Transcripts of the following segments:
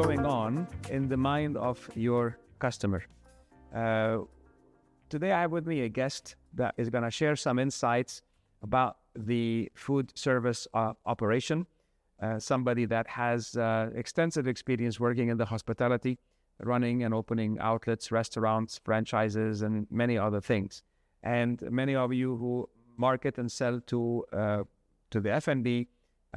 going on in the mind of your customer. Today I have with me a guest that is going to share some insights about the food service operation, somebody that has extensive experience working in the hospitality, running and opening outlets, restaurants, franchises, and many other things. And many of you who market and sell to the F&B,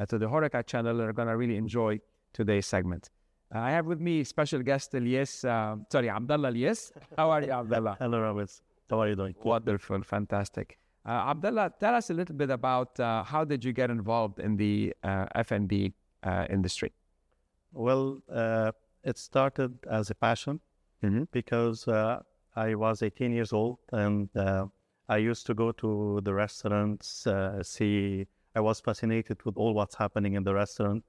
to the HoReCa channel are going to really enjoy today's segment. I have with me special guest Abdallah Elias. How are you, Abdallah? Hello, Ramez. How are you doing? Wonderful, fantastic. Abdallah, tell us a little bit about how did you get involved in the F&B industry? Well, it started as a passion because I was 18 years old and I used to go to the restaurants, I was fascinated with all what's happening in the restaurant.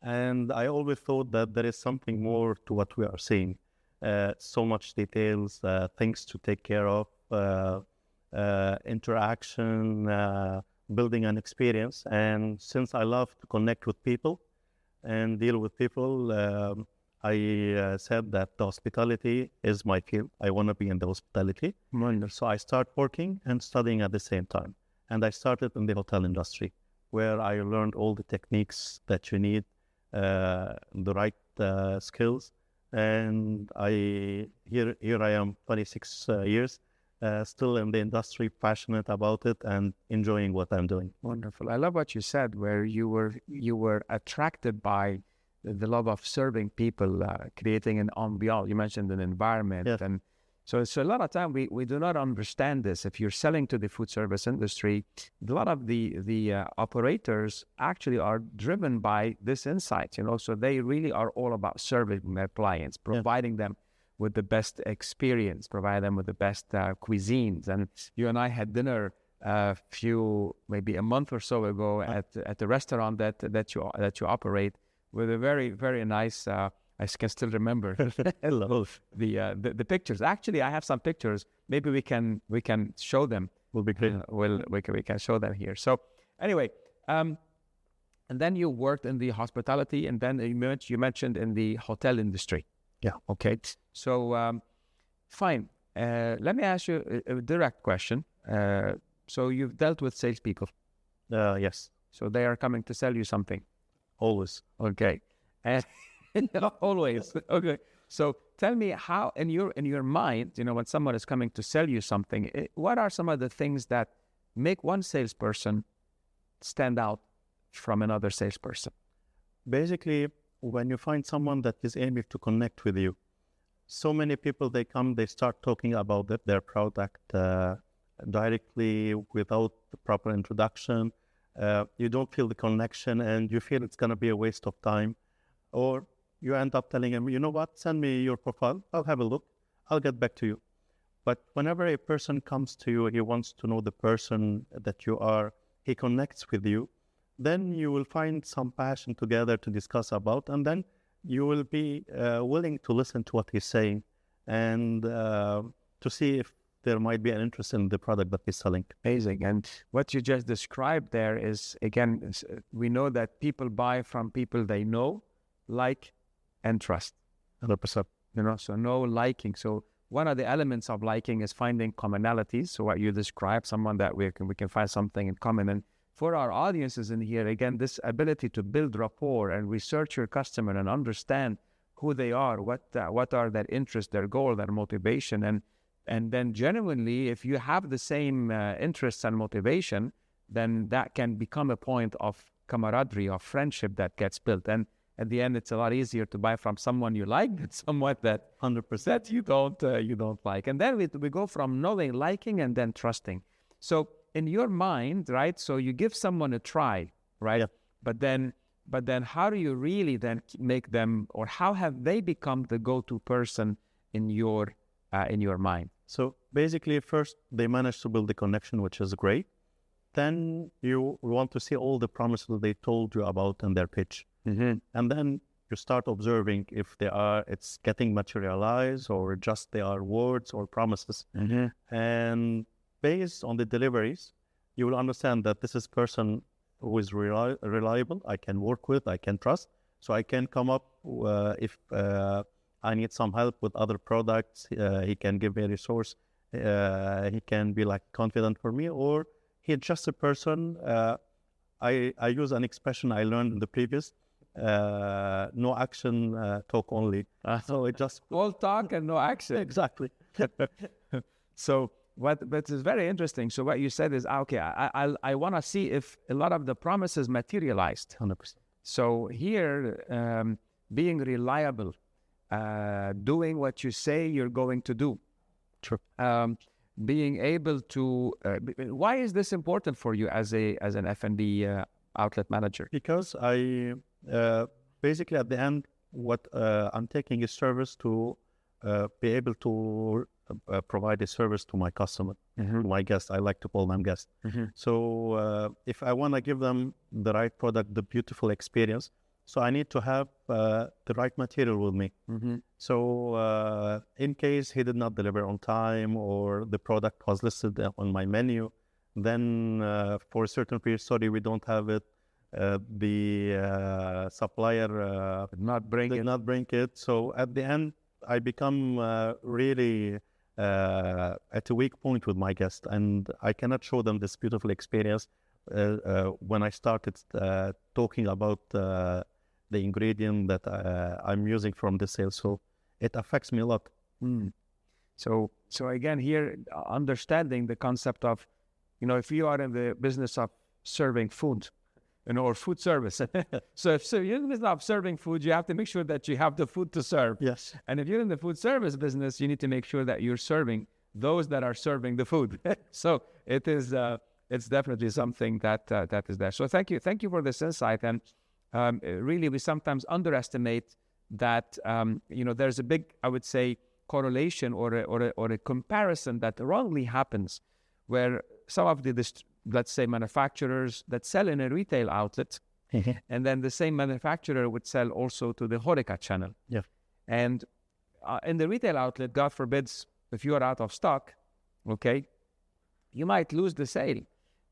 And I always thought that there is something more to what we are seeing. So much details, things to take care of, interaction, building an experience. And since I love to connect with people and deal with people, I said that the hospitality is my field. I want to be in the hospitality. Wonderful. So I start working and studying at the same time. And I started in the hotel industry, where I learned all the techniques that you need, the right skills. And here I am, 26 years, still in the industry, passionate about it and enjoying what I'm doing. Wonderful. I love what you said, where you were attracted by the love of serving people, creating an ambiance. You mentioned an environment. Yes. And so a lot of time we do not understand this. If you're selling to the food service industry, a lot of the operators actually are driven by this insight, so they really are all about serving their clients, providing them with the best experience, provide them with the best cuisines. And you and I had dinner maybe a month or so ago at the restaurant that you operate, with a very, very nice. I can still remember the pictures. Actually, I have some pictures. Maybe we can show them. Will be great. We can show them here. So anyway, and then you worked in the hospitality, and then you mentioned in the hotel industry. Yeah. Okay. So fine. Let me ask you a direct question. So you've dealt with salespeople. Yes. So they are coming to sell you something. Always. Okay. And always. Okay. So tell me how, in your mind, when someone is coming to sell you something, what are some of the things that make one salesperson stand out from another salesperson? Basically, when you find someone that is aiming to connect with you, so many people, they start talking about their product directly without the proper introduction. You don't feel the connection and you feel it's going to be a waste of time. Or you end up telling him, you know what, send me your profile. I'll have a look. I'll get back to you. But whenever a person comes to you, he wants to know the person that you are, he connects with you, then you will find some passion together to discuss about, and then you will be willing to listen to what he's saying and to see if there might be an interest in the product that he's selling. Amazing. And what you just described there is, again, we know that people buy from people they know, like, and trust. 100%. So no liking. So one of the elements of liking is finding commonalities. So what you described, someone that we can find something in common. And for our audiences in here, again, this ability to build rapport and research your customer and understand who they are, what are their interests, their goal, their motivation, and then genuinely, if you have the same interests and motivation, then that can become a point of camaraderie, of friendship that gets built. And at the end, it's a lot easier to buy from someone you like than someone that 100% you don't like. And then we go from knowing, liking, and then trusting. So in your mind, right? So you give someone a try, right? Yeah. But then how do you really then make them, or how have they become the go-to person in your mind? So basically, first, they manage to build the connection, which is great. Then you want to see all the promises they told you about in their pitch. Mm-hmm. And then you start observing if it's getting materialized or just they are words or promises. Mm-hmm. And based on the deliveries, you will understand that this is person who is reliable, I can work with, I can trust. So I can come up if I need some help with other products. He can give me a resource. He can be like confident for me, or he's just a person. I use an expression I learned in the previous. No action, talk only. So it just all talk and no action. exactly. So but is very interesting. So what you said is, okay, I want to see if a lot of the promises materialized. 100%. So here, being reliable, doing what you say you're going to do. True. Being able to, why is this important for you as an F&B outlet manager? Because I basically at the end, what I'm taking is service to be able to provide a service to my customer, my guest. I like to call them guests. So if I want to give them the right product, the beautiful experience, so I need to have the right material with me. So in case he did not deliver on time or the product was listed on my menu, then for a certain period, sorry, we don't have it. The supplier Did not bring it. So at the end, I become really at a weak point with my guest, and I cannot show them this beautiful experience when I started talking about the ingredient that I'm using from the sale. So it affects me a lot. So again, here, understanding the concept of, if you are in the business of serving food, or food service. So if you're in the business of serving food, you have to make sure that you have the food to serve. Yes. And if you're in the food service business, you need to make sure that you're serving those that are serving the food. So it is, it's definitely something that is there. So thank you for this insight. And really, we sometimes underestimate that, there's a big, I would say, correlation or a comparison that wrongly happens, where some of let's say manufacturers that sell in a retail outlet, and then the same manufacturer would sell also to the HoReCa channel. Yeah. And in the retail outlet, God forbids, if you are out of stock, okay, you might lose the sale,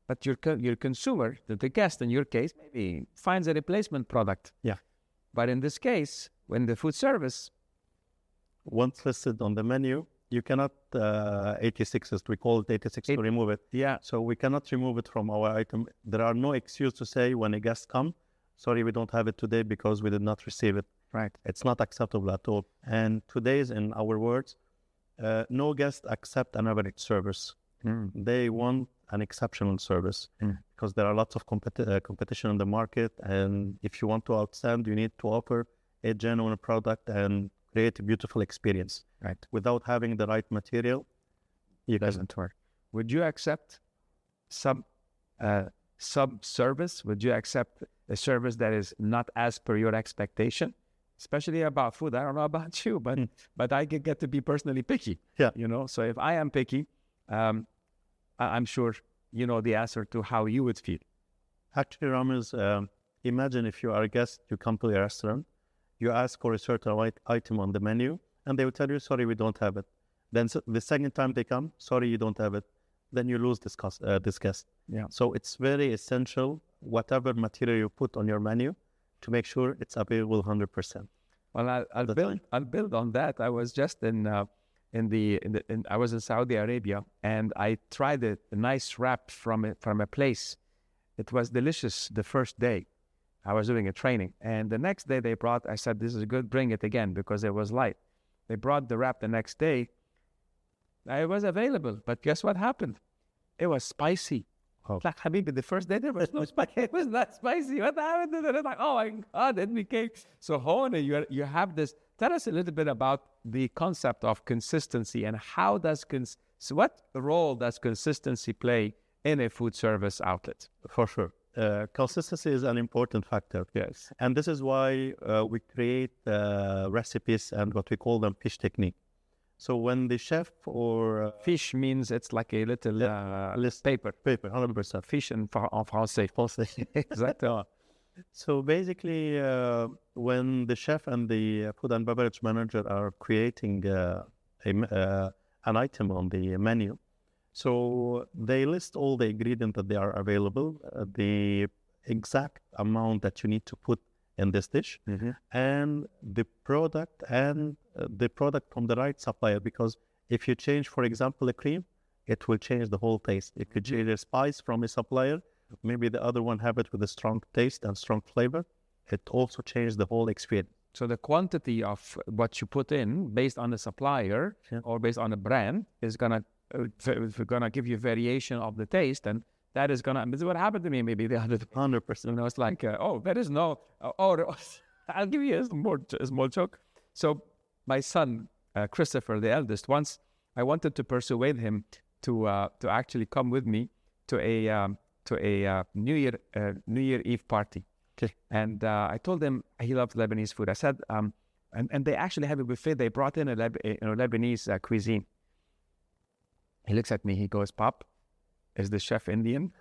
but your consumer, the guest in your case, maybe finds a replacement product. Yeah. But in this case, when the food service, once listed on the menu, you cannot 86, as we call it 86, to remove it. Yeah. So we cannot remove it from our item. There are no excuse to say when a guest comes, sorry, we don't have it today because we did not receive it. Right. It's not acceptable at all. And today's, in our words, no guest accept an average service. They want an exceptional service because there are lots of competition in the market. And if you want to outstand, you need to offer a genuine product and create a beautiful experience. Right. Without having the right material, it doesn't work. Would you accept sub service? Would you accept a service that is not as per your expectation? Especially about food. I don't know about you, but I get to be personally picky. Yeah. So if I am picky, I'm sure you know the answer to how you would feel. Actually, Ramez, imagine if you are a guest, you come to a restaurant, you ask for a certain item on the menu, and they will tell you, sorry, we don't have it. Then the second time they come, sorry, you don't have it. Then you lose this guest. Yeah. So it's very essential, whatever material you put on your menu, to make sure it's available 100%. Well, I'll build on that. I was just I was in Saudi Arabia, and I tried a nice wrap from a place. It was delicious the first day. I was doing a training, and the next day they brought, I said, this is good, bring it again, because it was light. They brought the wrap the next day. It was available, but guess what happened? It was spicy. Oh. Like, Habibi, the first day there was no spicy. It was not spicy. What happened to it? Like, oh my God, it became... So, Hone, you have this... Tell us a little bit about the concept of consistency and how does... So what role does consistency play in a food service outlet? For sure. Consistency is an important factor. Yes. And this is why we create recipes and what we call them fish technique. So when the chef or... fish means it's like a little list paper. Paper, 100%. Fish en français. Exactly. So basically, when the chef and the food and beverage manager are creating an item on the menu, so they list all the ingredients that they are available, the exact amount that you need to put in this dish, and the product from the right supplier. Because if you change, for example, a cream, it will change the whole taste. If you change a spice from a supplier, maybe the other one have it with a strong taste and strong flavor, it also changes the whole experience. So the quantity of what you put in based on the supplier or based on a brand is gonna give you variation of the taste, and that is gonna. This is what happened to me maybe the other day. 100%. You know, it's like, there is no. I'll give you a small joke. So my son Christopher, the eldest, once I wanted to persuade him to actually come with me to a New Year Eve party. Okay. And I told him he loves Lebanese food. I said, and they actually have a buffet. They brought in a Lebanese cuisine. He looks at me. He goes, "Pop, is the chef Indian?"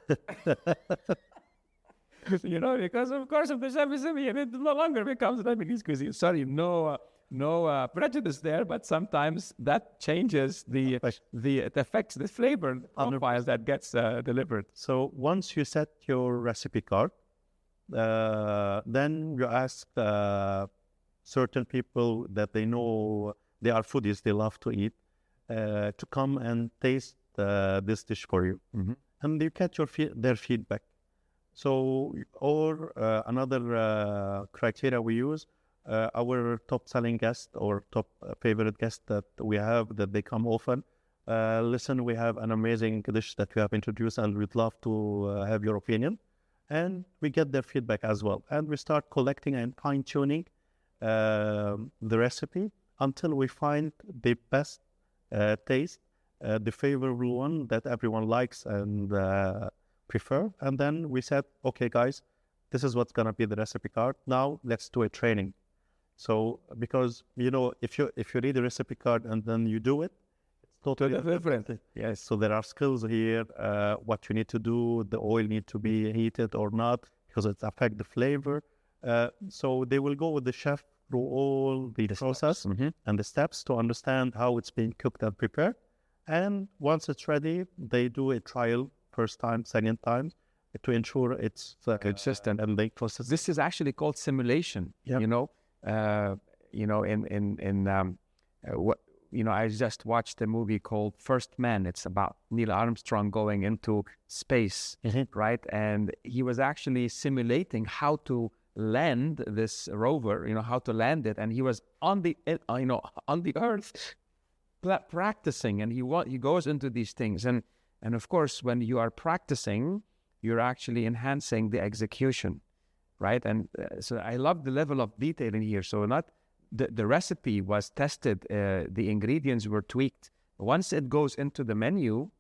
You know, because of course, if the chef is Indian, it no longer becomes Lebanese cuisine. Sorry, no prejudice there, but sometimes that changes it affects the flavor profile that gets delivered. So once you set your recipe card, then you ask certain people that they know they are foodies, they love to eat, to come and taste this dish for you, and you get their feedback. So, or another criteria we use, our top selling guest or top favorite guest that we have, that they come often. Listen, we have an amazing dish that we have introduced, and we'd love to have your opinion. And we get their feedback as well. And we start collecting and fine-tuning the recipe until we find the best taste, the favorable one that everyone likes and prefer. And then we said, okay, guys, this is what's going to be the recipe card. Now let's do a training. So, because, you know, if you read the recipe card and then you do it, totally different. Yes. So there are skills here, what you need to do, the oil need to be heated or not, because it affects the flavor. So they will go with the chef through all the process and the steps to understand how it's being cooked and prepared. And once it's ready, they do a trial first time, second time, to ensure it's consistent. And they process. This is actually called simulation. Yep. I just watched a movie called First Man. It's about Neil Armstrong going into space, right? And he was actually simulating how to land this rover, how to land it. And he was on the Earth practicing, and he goes into these things. And of course, when you are practicing, you're actually enhancing the execution, right? And so I love the level of detail in here. So not the recipe was tested, the ingredients were tweaked. Once it goes into the menu,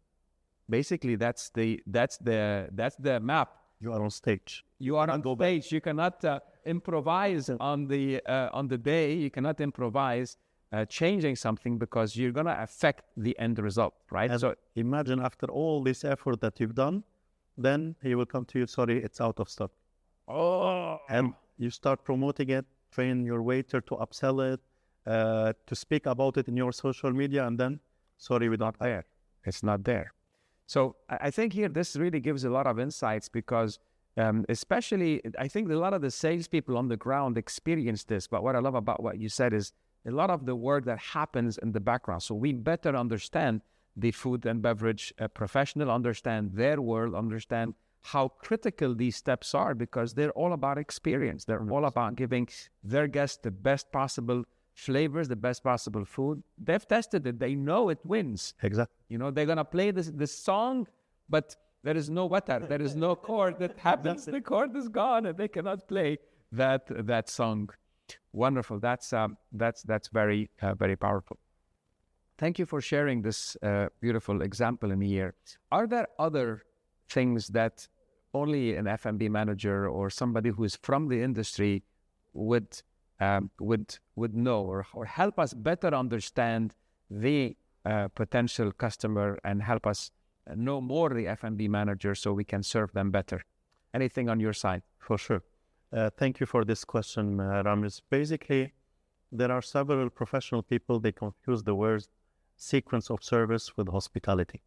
basically that's the map. You are on stage. You are on stage. You cannot improvise on the day. You cannot improvise changing something, because you're gonna affect the end result, right? And so imagine after all this effort that you've done, then he will come to you. Sorry, it's out of stock. Oh, and you start promoting it. Train your waiter to upsell it, to speak about it in your social media, and then, sorry, we're not there. It's not there. So I think here this really gives a lot of insights, because especially I think a lot of the salespeople on the ground experience this. But what I love about what you said is a lot of the work that happens in the background. So we better understand the food and beverage professional, understand their world, understand how critical these steps are, because they're all about experience. They're all about giving their guests the best possible flavors, the best possible food. They've tested it. They know it wins. Exactly. They're going to play this song, but there is no watar. There is no chord that happens. The chord is gone, and they cannot play that song. Wonderful. That's very, very powerful. Thank you for sharing this beautiful example in here. Are there other things that only an F&B manager or somebody who is from the industry would know, or help us better understand the potential customer and help us know more the F&B manager so we can serve them better? Anything on your side? For sure. Thank you for this question, Ramez. Basically, there are several professional people, they confuse the words sequence of service with hospitality.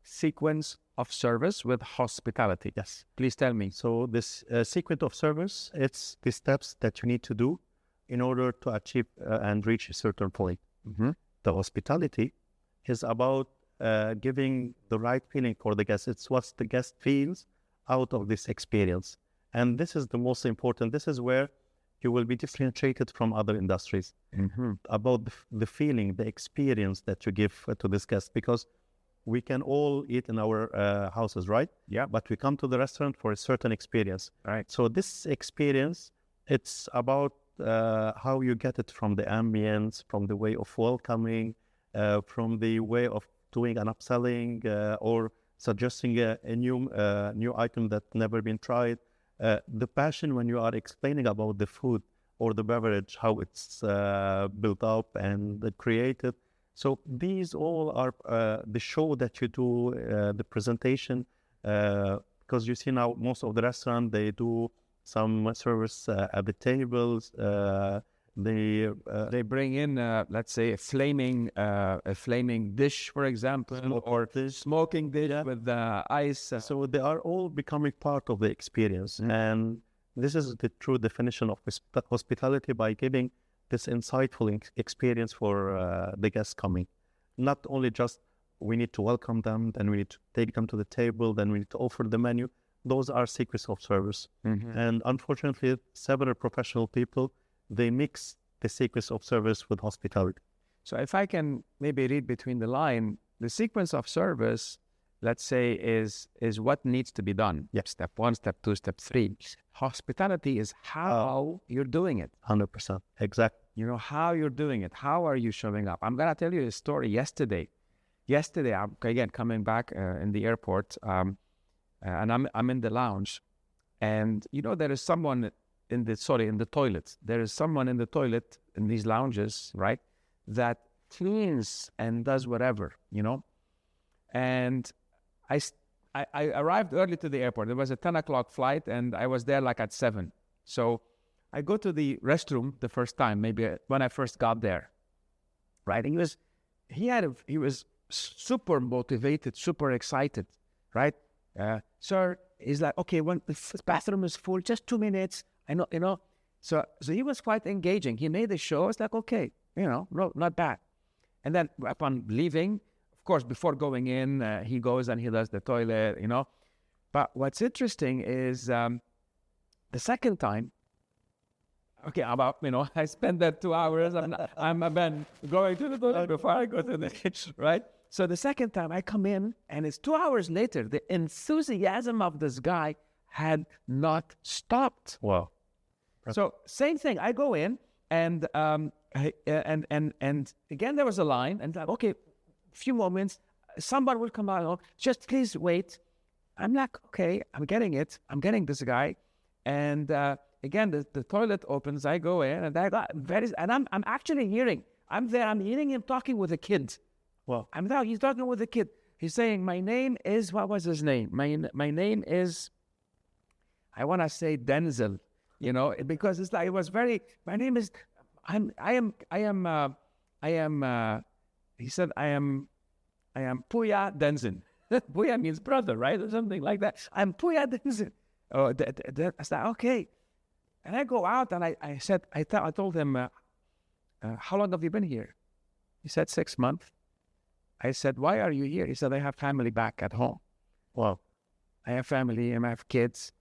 sequence of service with hospitality. Yes. Please tell me. So this sequence of service, it's the steps that you need to do in order to achieve and reach a certain point. Mm-hmm. The hospitality is about giving the right feeling for the guest. It's what the guest feels out of this experience. And this is the most important. This is where you will be differentiated from other industries about the feeling, the experience that you give to this guest. Because we can all eat in our houses, right? Yeah. But we come to the restaurant for a certain experience. Right. So this experience, it's about how you get it from the ambience, from the way of welcoming, from the way of doing an upselling or suggesting a new item that never been tried. The passion when you are explaining about the food or the beverage, how it's built up and created. So these all are the show that you do, the presentation, because you see now most of the restaurant, they do some service at the tables. They bring in, let's say, a flaming dish, for example, or smoking dish with ice. So they are all becoming part of the experience. And this is the true definition of hospitality, by giving this insightful experience for the guests coming. Not only just we need to welcome them, then we need to take them to the table, then we need to offer the menu. Those are secrets of service. And unfortunately, several professional people, they mix the secrets of service with hospitality. So if I can maybe read between the line, the sequence of service, let's say, is what needs to be done. Yep. Step 1, step 2, step 3. Hospitality is how you're doing it. 100%. Exactly. You know, how you're doing it. How are you showing up? I'm going to tell you a story yesterday. Yesterday, I'm, again, coming back in the airport, and I'm in the lounge. And, you know, there is someone in the toilet. There is someone in the toilet in these lounges, right, that cleans and does whatever, you know. And I arrived early to the airport. It was a 10 o'clock flight, and I was there like at 7. So I go to the restroom the first time, maybe when I first got there, right? And he was super motivated, super excited, right? Sir, he's like, okay, when the bathroom is full, just 2 minutes. I know, you know. So he was quite engaging. He made the show. It's like, okay, you know, no, not bad. And then upon leaving, of course, before going in, he goes and he does the toilet, you know. But what's interesting is the second time, okay, about, you know, I spent that 2 hours. I'm going to the toilet before I go to the kitchen, right? So the second time I come in, and it's 2 hours later, the enthusiasm of this guy had not stopped. Wow. So same thing. I go in, and again there was a line, and like, okay, few moments, someone will come out. Just please wait. I'm like, okay, I'm getting it. I'm getting this guy, and again the toilet opens. I go in, and I'm actually hearing. I'm there. I'm hearing him talking with a kid. Wow. I'm there. He's talking with a kid. He's saying, "My name is," what was his name? My name is, I want to say Denzel. You know, because it's like, it was very, my name is, he said, I am Puya Denzin. Puya means brother, right? Or something like that. I'm Puya Denzin. Oh, I said, okay. And I go out, and I told him, how long have you been here? He said, 6 months. I said, why are you here? He said, I have family back at home. Wow. I have family and I have kids.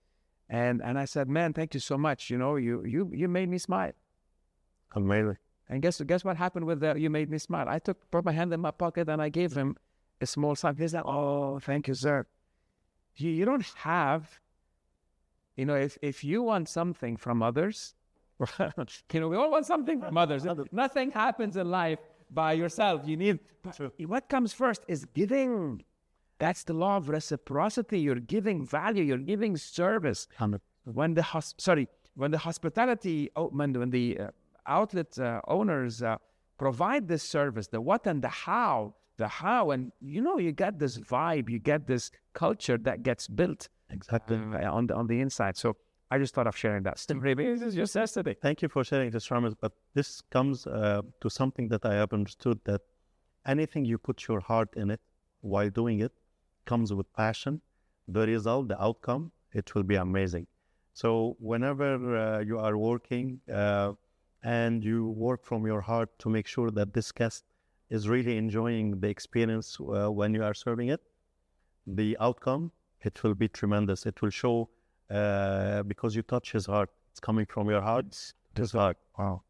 And I said, man, thank you so much. You know, you made me smile. Amazing. And guess what happened with the "you made me smile"? I put my hand in my pocket, and I gave him a small sign. He's like, oh, thank you, sir. You don't have, you know, if you want something from others, you know, we all want something from others. Nothing happens in life by yourself. You need, what comes first is giving. That's the law of reciprocity. You're giving value. You're giving service. 100%. When the hospitality, when the outlet owners provide this service, the what and the how, and you know, you get this vibe, you get this culture that gets built Exactly. on the inside. So I just thought of sharing that story. This is just yesterday. Thank you for sharing this, Ramez. But this comes to something that I have understood, that anything you put your heart in it while doing it, comes with passion, the result, the outcome, it will be amazing. So whenever you are working and you work from your heart to make sure that this guest is really enjoying the experience when you are serving it, the outcome, it will be tremendous. It will show because you touch his heart. It's coming from your heart to his heart. Wow.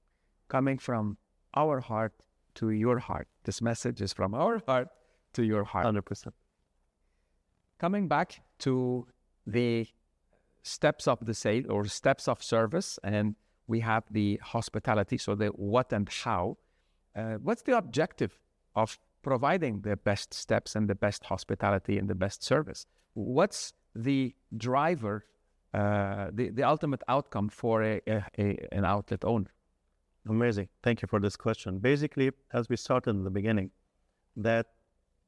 Coming from our heart to your heart. This message is from our heart to your heart. 100%. Coming back to the steps of the sale or steps of service, and we have the hospitality, so the what and how. What's the objective of providing the best steps and the best hospitality and the best service? What's the driver, the ultimate outcome for an outlet owner? Amazing. Thank you for this question. Basically, as we started in the beginning, that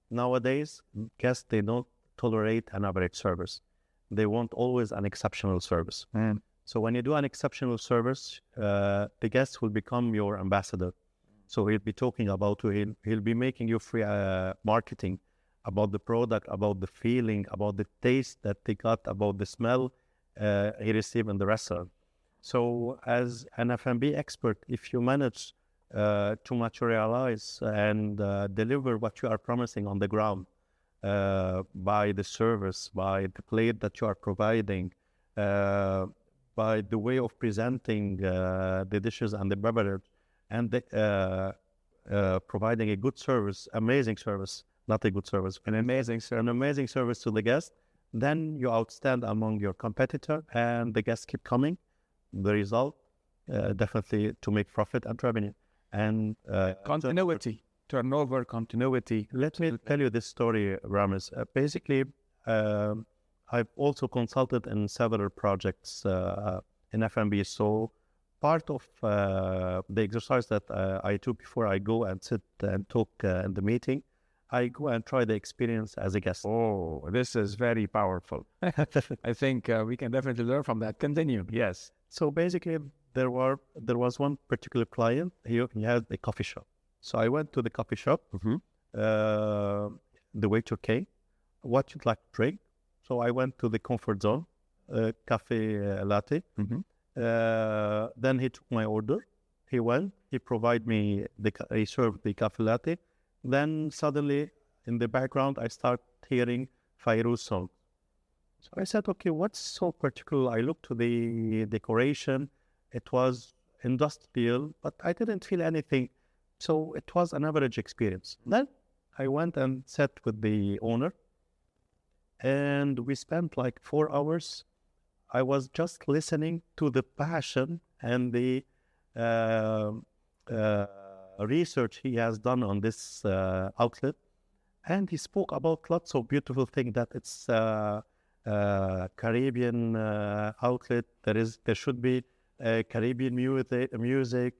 nowadays guests, they don't tolerate an average service. They want always an exceptional service. So when you do an exceptional service, the guest will become your ambassador. So he'll be talking about you, he'll be making you free marketing about the product, about the feeling, about the taste that they got, about the smell he received in the restaurant. So as an F&B expert, if you manage to materialize and deliver what you are promising on the ground by the service, by the plate that you are providing, by the way of presenting the dishes and the beverage, and providing a good service, amazing service, not a good service, an amazing service to the guest, then you outstand among your competitor and the guests keep coming. The result, definitely to make profit and revenue. And continuity, turnover, continuity. Let me tell you this story, Ramez. Basically, I've also consulted in several projects in F&B. So part of the exercise that I do before I go and sit and talk in the meeting, I go and try the experience as a guest. Oh, this is very powerful. I think we can definitely learn from that. Continue. Yes. So basically, there was one particular client. He had a coffee shop. So I went to the coffee shop. The waiter came. What you'd like to drink? So I went to the comfort zone, cafe latte. Then he took my order. He went. He provided me he served the cafe latte. Then suddenly, in the background, I start hearing Fairuz song. So I said, okay, what's so particular? I looked to the decoration. It was industrial, but I didn't feel anything. So it was an average experience. Then I went and sat with the owner, and we spent like 4 hours. I was just listening to the passion and the research he has done on this outlet. And he spoke about lots of beautiful things, that it's Caribbean outlet. There should be Caribbean music.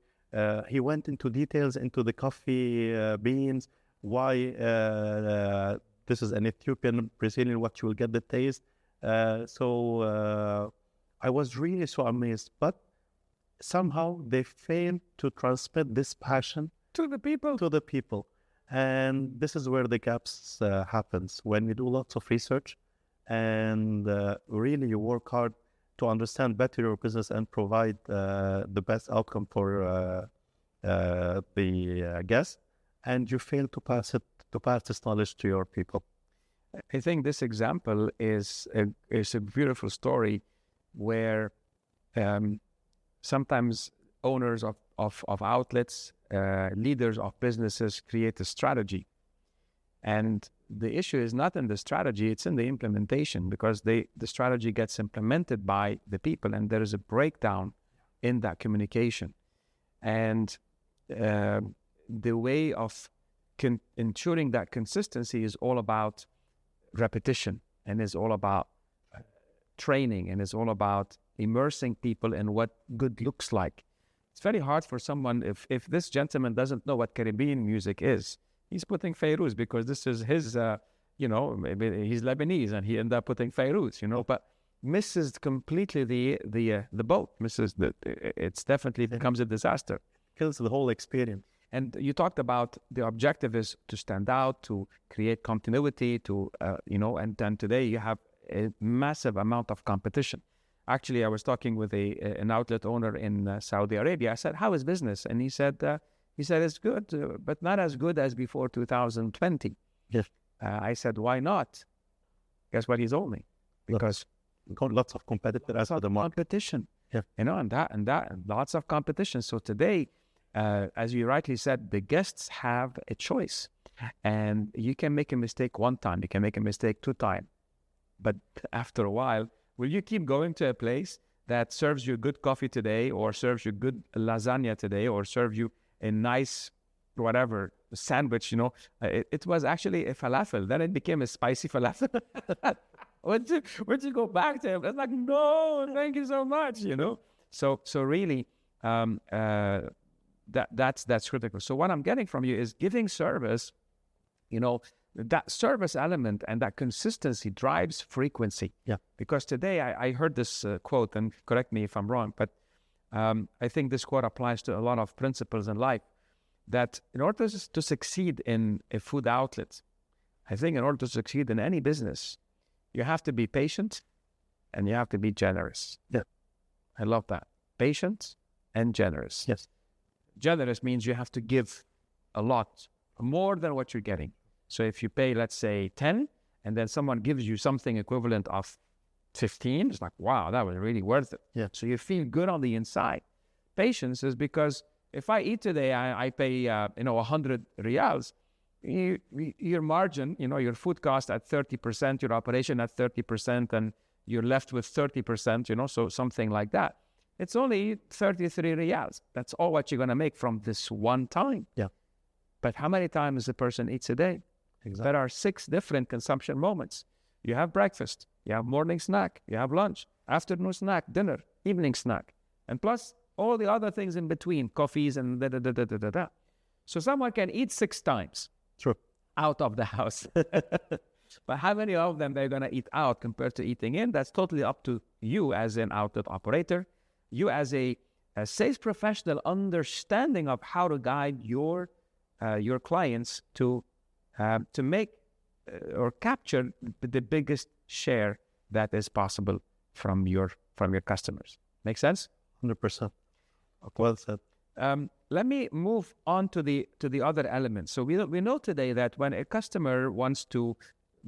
He went into details into the coffee beans, why this is an Ethiopian, Brazilian, what you will get the taste. So I was really so amazed, but somehow they failed to transmit this passion to the people. And this is where the gaps happens. When you do lots of research and really you work hard to understand better your business and provide the best outcome for the guest, and you fail to pass this knowledge to your people. I think this example is a beautiful story where sometimes owners of outlets, leaders of businesses create a strategy. And the issue is not in the strategy, it's in the implementation, because the strategy gets implemented by the people and there is a breakdown in that communication. And the way of ensuring that consistency is all about repetition, and is all about training, and is all about immersing people in what good looks like. It's very hard for someone, if this gentleman doesn't know what Caribbean music is, he's putting Fairuz because this is his, maybe he's Lebanese and he ended up putting Fairuz, but misses completely the boat. It's definitely becomes a disaster. Kills the whole experience. And you talked about the objective is to stand out, to create continuity, to, and then today you have a massive amount of competition. Actually, I was talking with an outlet owner in Saudi Arabia. I said, how is business? And he said, it's good, but not as good as before 2020. Yes. I said, why not? Guess what he told me? Because lots of competitors for the market. Competition. Yeah. And lots of competition. So today, as you rightly said, the guests have a choice. And you can make a mistake one time, you can make a mistake 2 times. But after a while, will you keep going to a place that serves you good coffee today, or serves you good lasagna today, or serve you a nice whatever sandwich? It was actually a falafel, then it became a spicy falafel. Would you go back to him? It's like, no, thank you so much. So really, that's critical. So what I'm getting from you is giving service. That service element and that consistency drives frequency. Yeah. Because today I heard this quote, and correct me if I'm wrong, but I think this quote applies to a lot of principles in life, that in order to succeed in a food outlet, I think in order to succeed in any business, you have to be patient and you have to be generous. Yeah. I love that. Patient and generous. Yes. Generous means you have to give a lot, more than what you're getting. So if you pay, let's say 10, and then someone gives you something equivalent of 15, it's like, wow, that was really worth it. Yeah. So you feel good on the inside. Patience is because if I eat today, I pay, 100 riyals, your margin, your food cost at 30%, your operation at 30%, and you're left with 30%, so something like that. It's only 33 riyals. That's all what you're going to make from this one time. Yeah. But how many times a person eats a day? Exactly. There are 6 different consumption moments. You have breakfast, you have morning snack, you have lunch, afternoon snack, dinner, evening snack, and plus all the other things in between, coffees and da-da-da-da-da-da. So someone can eat 6 times. True. Out of the house. But how many of them they're going to eat out compared to eating in? That's totally up to you as an outlet operator, you as a sales professional, understanding of how to guide your clients to make or capture the biggest share that is possible from your customers. Make sense? 100%. Okay. Well said. Let me move on to the other elements. So we know today that when a customer wants to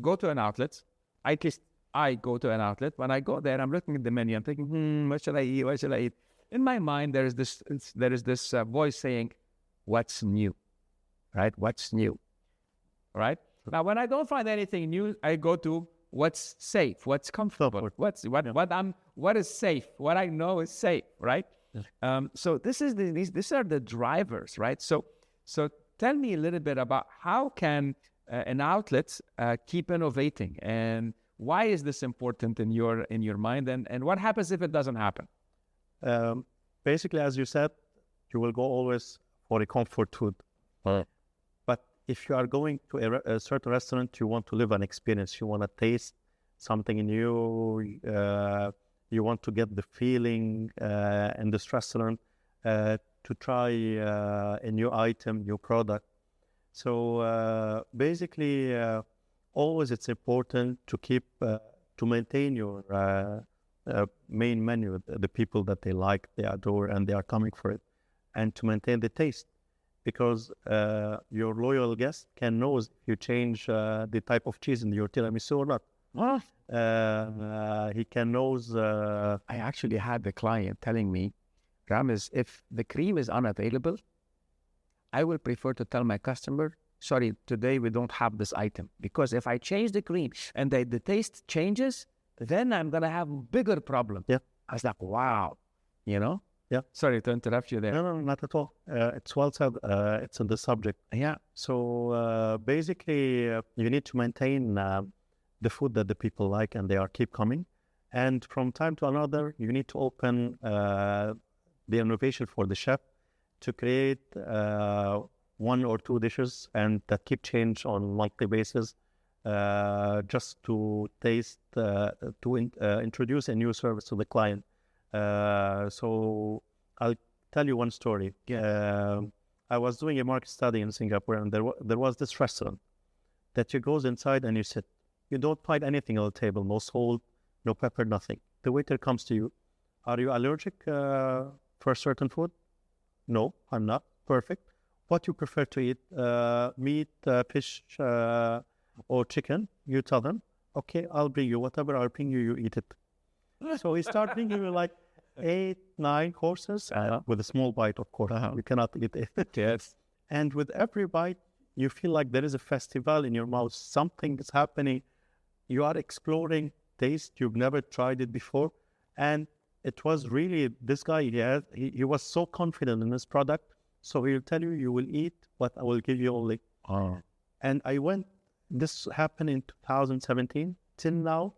go to an outlet, at least I go to an outlet. When I go there, I'm looking at the menu. I'm thinking, what should I eat? What should I eat? In my mind, there is this voice saying, "What's new?" Right? What's new? Right? Now, when I don't find anything new, I go to what's safe, what's comfortable, what is safe, what I know is safe, right? Yeah. So these are the drivers, right? So tell me a little bit about how can an outlet keep innovating, and why is this important in your mind, and what happens if it doesn't happen? Basically, as you said, you will go always for a comfort food. But if you are going to a certain restaurant, you want to live an experience, you want to taste something new, you want to get the feeling in this restaurant, to try a new item, new product. So basically, always it's important to keep, to maintain your main menu, the people that they like, they adore, and they are coming for it, and to maintain the taste. Because your loyal guest can know if you change the type of cheese in your tiramisu or not. He can know. I actually had the client telling me, Ramez, if the cream is unavailable, I will prefer to tell my customer, sorry, today we don't have this item. Because if I change the cream and the taste changes, then I'm going to have a bigger problem. Yeah. I was like, wow, Yeah. Sorry to interrupt you there. No, not at all. It's well said. It's on the subject. Yeah. So basically, you need to maintain the food that the people like and they keep coming. And from time to another, you need to open the innovation for the chef to create 1 or 2 dishes and that keep change on monthly basis, just to taste, introduce a new service to the client. So I'll tell you one story. Yeah. I was doing a market study in Singapore, and there was this restaurant that you goes inside and you sit. You don't find anything on the table, no salt, no pepper, nothing. The waiter comes to you. Are you allergic for a certain food? No, I'm not. Perfect. What you prefer to eat? Meat, fish, or chicken? You tell them. Okay, I'll bring you whatever I'll bring you. You eat it. So he started bringing you like 8, 9 courses with a small bite, of course. You cannot eat it. Yes. And with every bite, you feel like there is a festival in your mouth. Something is happening. You are exploring taste. You've never tried it before. And it was really, this guy, he was so confident in his product. So he'll tell you, you will eat what I will give you only. And I went, this happened in 2017. Till now,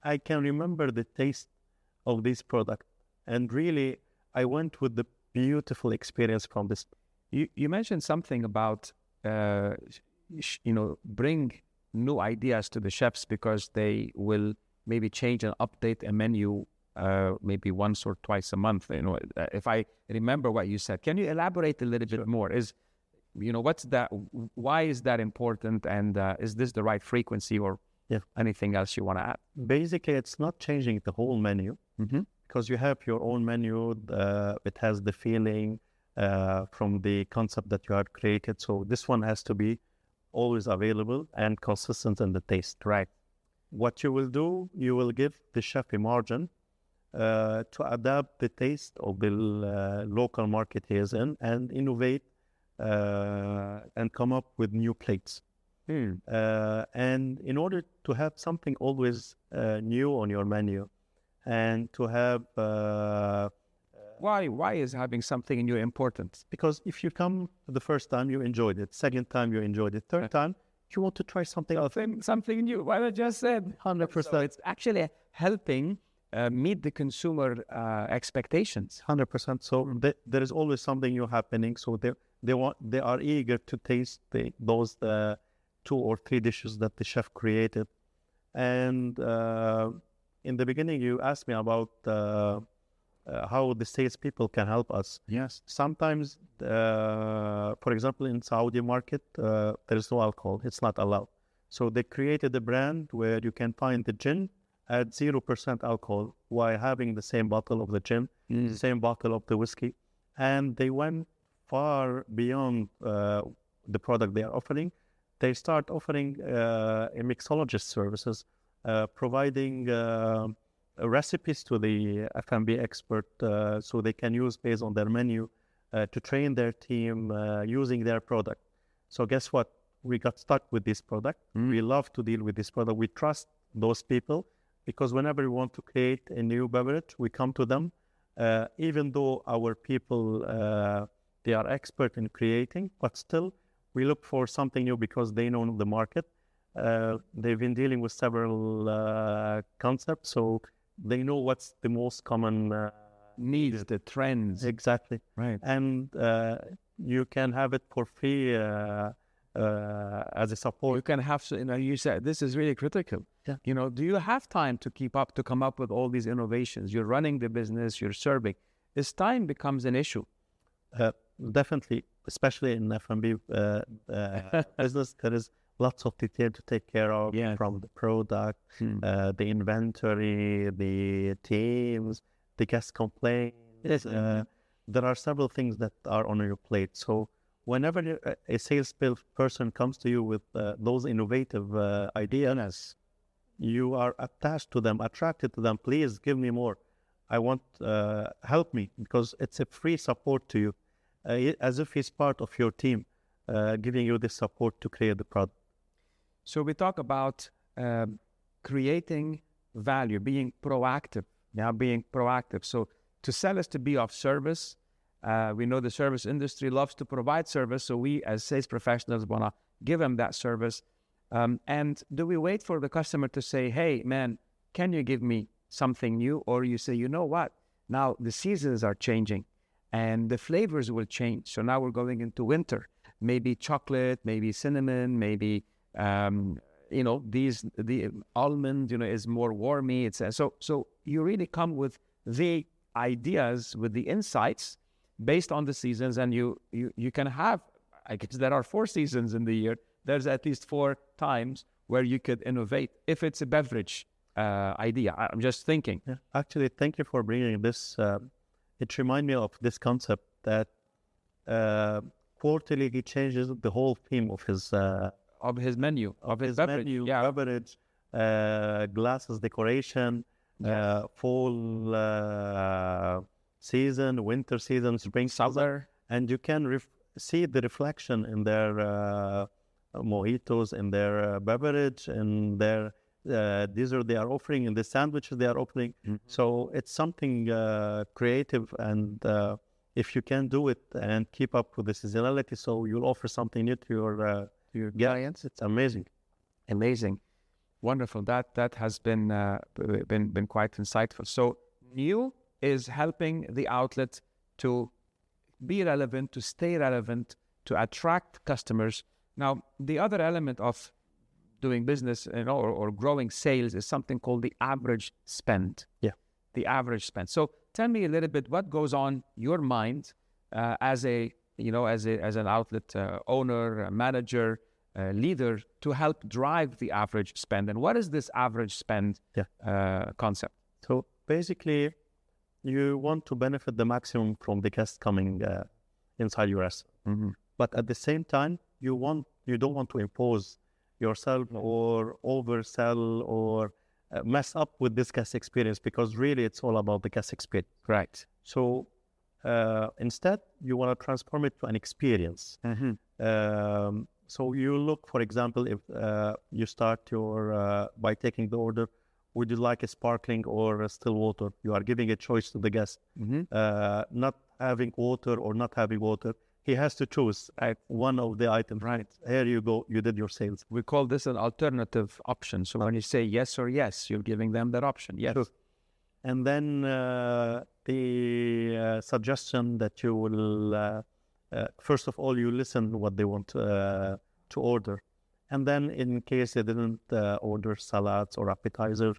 I can remember the taste of this product. And really, I went with the beautiful experience from this. You mentioned something about, bring new ideas to the chefs because they will maybe change and update a menu maybe once or twice a month. If I remember what you said, can you elaborate a little bit more? What's that? Why is that important? And is this the right frequency or anything else you want to add? Basically, it's not changing the whole menu because you have your own menu. It has the feeling from the concept that you have created. So this one has to be always available and consistent in the taste. Right. What you will do, you will give the chef a margin to adapt the taste of the local market he is in and innovate and come up with new plates. And in order to have something always new on your menu and to have... Why is having something new important? Because if you come the first time, you enjoyed it. Second time, you enjoyed it. Third time, you want to try something else. Something new, what I just said. 100%. So it's actually helping meet the consumer expectations. 100%. So there is always something new happening. So they are eager to taste those 2 or 3 dishes that the chef created. And in the beginning, you asked me about how the salespeople can help us. Yes. Sometimes, for example, in Saudi market, there is no alcohol. It's not allowed. So they created a brand where you can find the gin at 0% alcohol while having the same bottle of the gin, the same bottle of the whiskey. And they went far beyond the product they are offering. They start offering a mixologist services, providing recipes to the F&B expert so they can use based on their menu to train their team using their product. So guess what? We got stuck with this product. We love to deal with this product. We trust those people because whenever we want to create a new beverage, we come to them. Even though our people, they are expert in creating, but still we look for something new because they know the market. They've been dealing with several concepts, so they know what's the most common needs, the trends. Exactly. Right. And you can have it for free as a support. You can have, you said this is really critical. Yeah. Do you have time to keep up, to come up with all these innovations? You're running the business, you're serving. This time becomes an issue. Definitely, especially in F&B business, there is lots of detail to take care of from the product, the inventory, the teams, the guest complaints. There are several things that are on your plate. So whenever a sales person comes to you with those innovative ideas, you are attached to them, attracted to them. Please give me more. I want, help me, because it's a free support to you, as if he's part of your team, giving you the support to create the product. So we talk about creating value, being proactive. So to sell is to be of service. We know the service industry loves to provide service. So we as sales professionals want to give them that service. And do we wait for the customer to say, hey, man, can you give me something new? Or you say, you know what? Now the seasons are changing and the flavors will change. So now we're going into winter. Maybe chocolate, maybe cinnamon, maybe... the almond, is more warmy. So you really come with the ideas, with the insights based on the seasons, and you can have, I guess there are 4 seasons in the year. There's at least 4 times where you could innovate if it's a beverage idea. I'm just thinking. Yeah. Actually, thank you for bringing this. It reminds me of this concept that quarterly he changes the whole theme of his menu, of his beverage. menu, Yeah. beverage, glasses decoration, fall season, winter season, spring season, Summer. and you can see the reflection in their mojitos, in their beverage, in their dessert they are offering, in the sandwiches they are offering. So it's something creative, and if you can do it and keep up with the seasonality, so you'll offer something new to your clients, it's amazing. Amazing. Wonderful. That has been quite insightful. So new is helping the outlet to be relevant, to stay relevant, to attract customers. Now, the other element of doing business, or growing sales is something called the average spend. Yeah. The average spend. So tell me a little bit what goes on your mind as an outlet owner, manager, leader, to help drive the average spend. And what is this average spend concept? So basically, you want to benefit the maximum from the guests coming inside your restaurant. But at the same time, you don't want to impose yourself or oversell or mess up with this guest experience, because really it's all about the guest experience. Right. So instead, you want to transform it to an experience. So you look, for example, if you start by taking the order, would you like a sparkling or a still water? You are giving a choice to the guest. Not having water or not having water, he has to choose one of the items. Right. Here you go, you did your sales. We call this an alternative option. So when you say yes or yes, you're giving them that option. Yes. Sure. And then the suggestion that you will, first of all, you listen what they want to order. And then in case they didn't order salads or appetizer,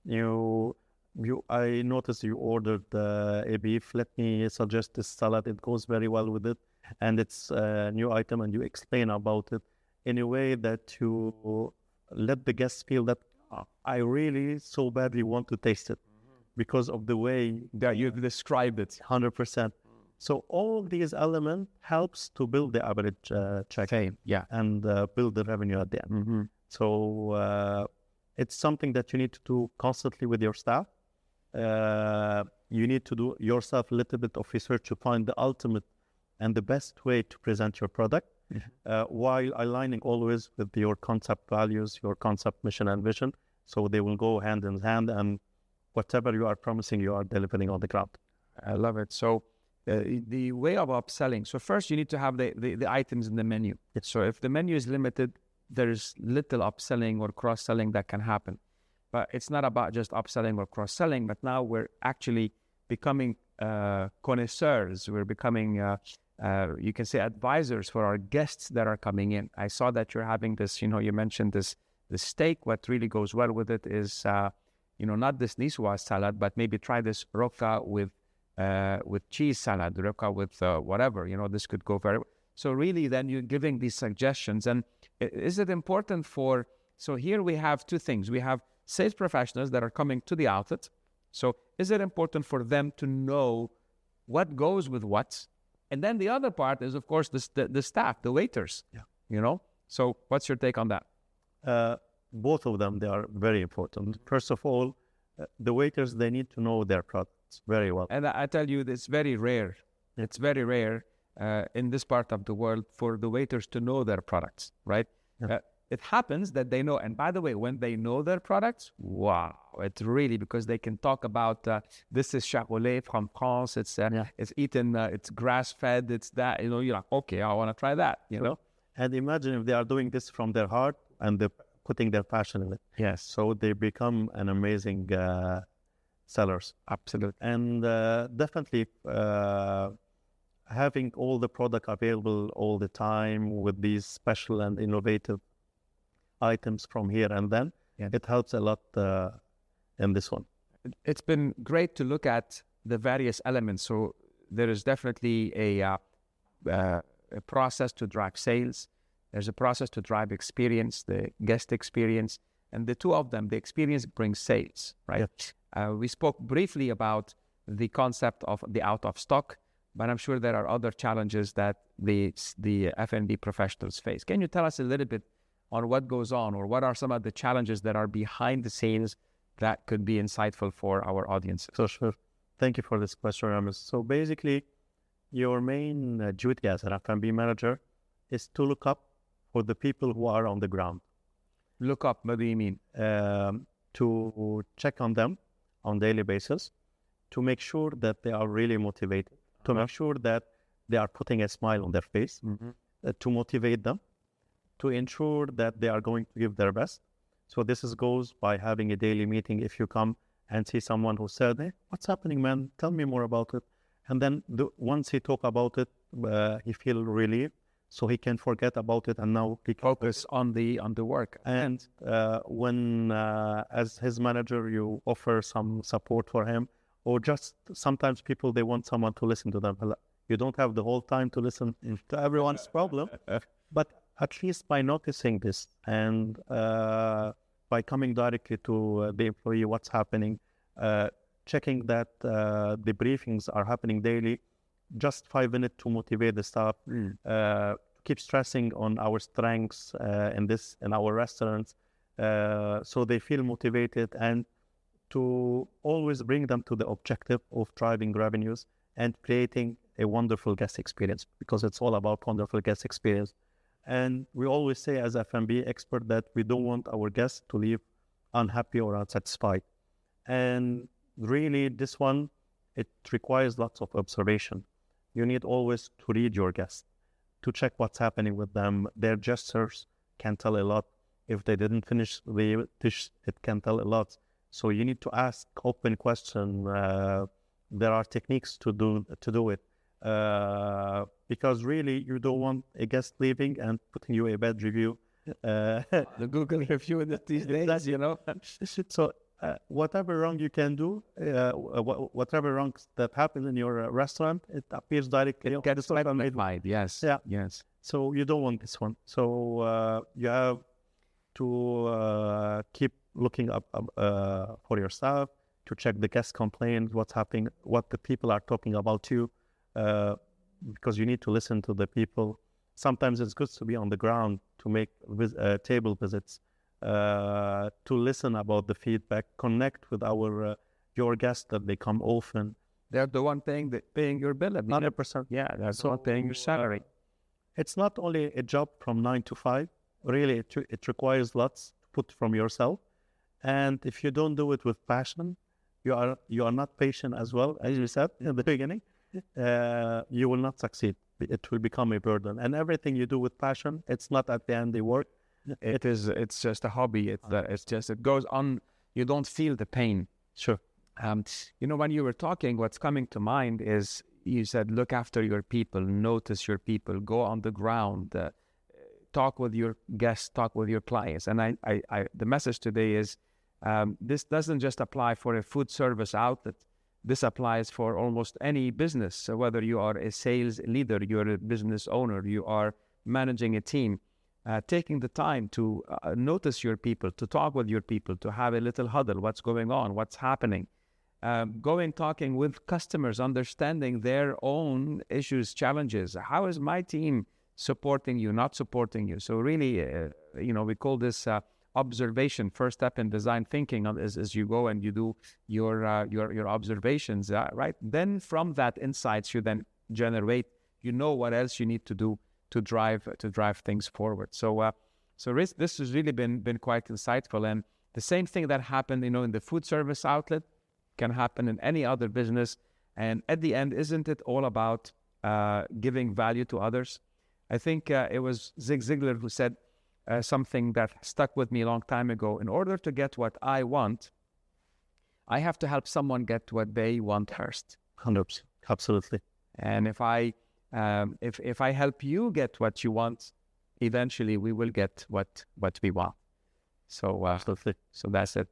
I noticed you ordered a beef. Let me suggest this salad. It goes very well with it. And it's a new item, and you explain about it in a way that you let the guests feel that I really so badly want to taste it because of the way that you describe it. 100%. So all these elements helps to build the average check and build the revenue at the end. So it's something that you need to do constantly with your staff. You need to do yourself a little bit of research to find the ultimate and the best way to present your product, while aligning always with your concept values, your concept mission and vision. So they will go hand in hand, and whatever you are promising, you are delivering on the ground. I love it. So the way of upselling. So first you need to have the items in the menu. Yes. So if the menu is limited, there's little upselling or cross-selling that can happen. But it's not about just upselling or cross-selling, but now we're actually becoming connoisseurs. We're becoming, you can say, advisors for our guests that are coming in. I saw that you're having this, you mentioned the steak. What really goes well with it is, not this Niçoise salad, but maybe try this roca with cheese salad, roca with whatever, this could go very well. So really then you're giving these suggestions. And is it important so here we have 2 things. We have sales professionals that are coming to the outlet. So is it important for them to know what goes with what? And then the other part is, of course, the staff, the waiters. Yeah. So what's your take on that? Both of them, they are very important. First of all, the waiters, they need to know their products very well. And I tell you, it's very rare. It's very rare in this part of the world for the waiters to know their products, right? Yeah. It happens that they know. And by the way, when they know their products, wow, it's really, because they can talk about this is Charolais from France. It's eaten, it's grass-fed. It's that, you're like, okay, I want to try that, know? And imagine if they are doing this from their heart and they're putting their passion in it. Yes. So they become an amazing sellers. Absolutely. And definitely having all the product available all the time with these special and innovative items from here and then, it helps a lot in this one. It's been great to look at the various elements. So there is definitely a process to drive sales. There's a process to drive experience, the guest experience, and the two of them, the experience brings sales, right? We spoke briefly about the concept of the out of stock, but I'm sure there are other challenges that the F&B professionals face. Can you tell us a little bit on what goes on, or what are some of the challenges that are behind the scenes that could be insightful for our audience? So sure. Thank you for this question, Ramez. So basically, your main duty as an F&B manager is to look up for the people who are on the ground. Look up, what do you mean? To check on them on daily basis, to make sure that they are really motivated, to make sure that they are putting a smile on their face, to motivate them, to ensure that they are going to give their best. So goes by having a daily meeting. If you come and see someone who said, "Hey, what's happening, man? Tell me more about it." And then once he talk about it, he feel relieved, so he can forget about it, and now he focus on the work. And when as his manager, you offer some support for him, or just sometimes people, they want someone to listen to them. You don't have the whole time to listen to everyone's problem, but at least by noticing this and by coming directly to the employee, what's happening, checking that the briefings are happening daily, just 5 minutes to motivate the staff, keep stressing on our strengths in our restaurants, so they feel motivated, and to always bring them to the objective of driving revenues and creating a wonderful guest experience, because it's all about wonderful guest experience. And we always say as F&B expert that we don't want our guests to leave unhappy or unsatisfied. And really, this one, it requires lots of observation. You need always to read your guests, to check what's happening with them. Their gestures can tell a lot. If they didn't finish the dish, it can tell a lot. So you need to ask open question. There are techniques to do it. Because really, you don't want a guest leaving and putting you a bad review. The Google review these days, you know. So whatever wrong you can do, whatever wrongs that happen in your restaurant, it appears directly. It gets magnified, yes. Yeah. Yes. So you don't want this one. So you have to keep looking up for your staff, to check the guest complaints, what's happening, what the people are talking about you, because you need to listen to the people. Sometimes it's good to be on the ground, to make table visits, to listen about the feedback, connect with your guests that they come often. They're the one paying your bill. 100%. Yeah, that's the one paying your salary. It's not only a job from 9 to 5. Really, it requires lots to put from yourself. And if you don't do it with passion, you are not patient as well, as you said in the beginning, you will not succeed. It will become a burden. And everything you do with passion, it's not at the end the work. It's just a hobby. It goes on. You don't feel the pain. Sure. You know, when you were talking, what's coming to mind is you said, look after your people, notice your people, go on the ground, talk with your guests, talk with your clients. And the message today is, this doesn't just apply for a food service outlet. This applies for almost any business. So whether you are a sales leader, you're a business owner, you are managing a team, taking the time to notice your people, to talk with your people, to have a little huddle, what's going on, what's happening. Talking with customers, understanding their own issues, challenges. How is my team supporting you, not supporting you? So really, we call this observation, first step in design thinking, as you go and you do your observations, right? Then from that insights, you then generate, what else you need to do to drive things forward. So this has really been quite insightful. And the same thing that happened, in the food service outlet can happen in any other business. And at the end, isn't it all about giving value to others? I think it was Zig Ziglar who said something that stuck with me a long time ago. In order to get what I want, I have to help someone get what they want first. 100%. Absolutely. And if I help you get what you want, eventually we will get what we want. So absolutely. So that's it.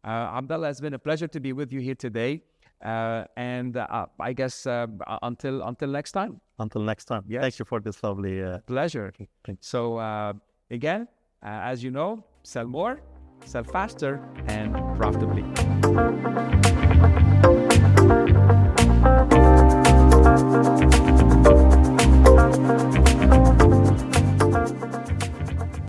Abdallah, it's been a pleasure to be with you here today. And I guess until next time. Until next time. Yes. Thank you for this lovely Pleasure. thing. So again, as you know, sell more, sell faster, and profitably.